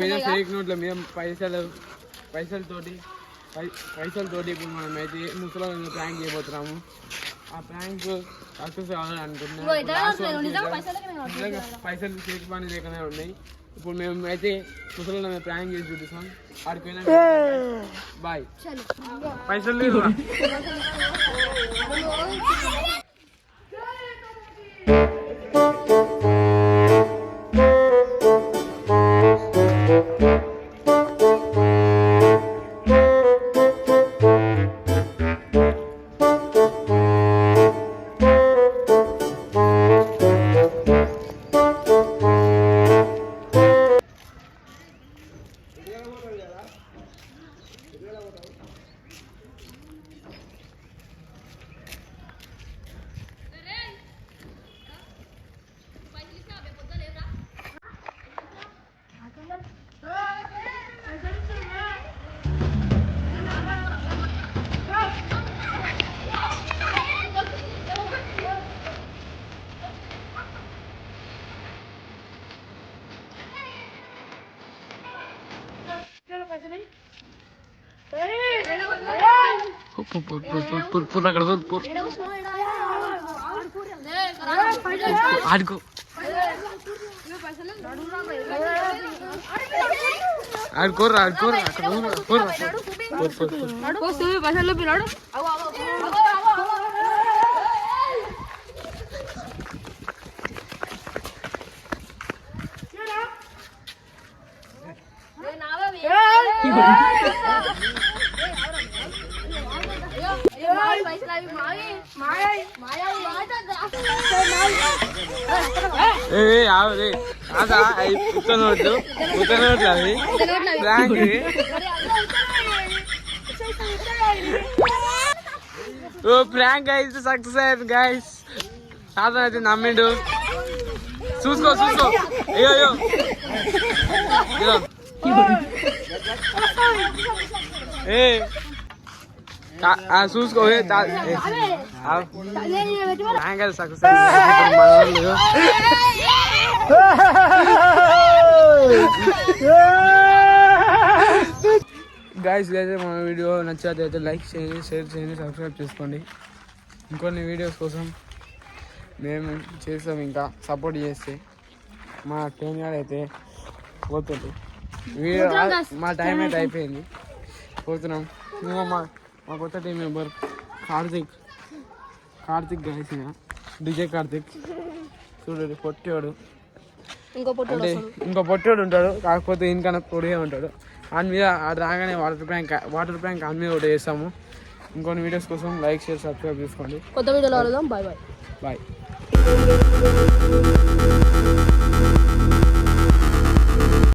మీద ఫేక్ నోట్ల మీద పైసలతోటి ఇప్పుడు మనం అయితే ముసలి ప్రాంక్ చేయబోతున్నాము. ఆ ప్రాంక్ సక్సెస్ కావాలని అనుకుంటున్నాం. పైసలు చేతి పని లేకనే ఉన్నాయి. ఇప్పుడు మేము అయితే ముసలి ప్రాంక్ చేసి చూపిస్తాం. ఆడిపోయినా బాయ్. పైసలు లేదు. ఆడుకో ఆడుకోర్రా ఆడుకోర్రా పైసలు పిల్లాడు. ఉత్తనోట్లు అవి ప్రాంక్ అయితే సక్సెస్ అయ్యింది గైస్. సాధన అయితే నమ్మిండు. చూసుకో అయ్యో చూసుకో సక్సెస్ గైస్. అయితే మన వీడియో నచ్చితే లైక్ చేయండి, షేర్ చేయండి, సబ్స్క్రైబ్ చేసుకోండి. ఇంకొన్ని వీడియోస్ కోసం మేము చేస్తాం. ఇంకా సపోర్ట్ చేస్తే మా టీం అయితే పోతుంది. వీడియో మా టైం అయితే అయిపోయింది, పోతున్నాం. మా కొత్త team member Karthik guys, DJ Karthik చూడండి. పొట్టేవాడు ఇంకో పొట్టేవాడు ఉంటాడు, కాకపోతే ఇంకన్నా పొడిగా ఉంటాడు. దాని మీద రాగానే వాటర్ ప్యాంక్ అన్ని మీద ఒకటి చేస్తాము. ఇంకొన్ని వీడియోస్ కోసం లైక్ షేర్ సబ్స్క్రైబ్ చేసుకోండి. కొత్త వీడియోలో బాయ్.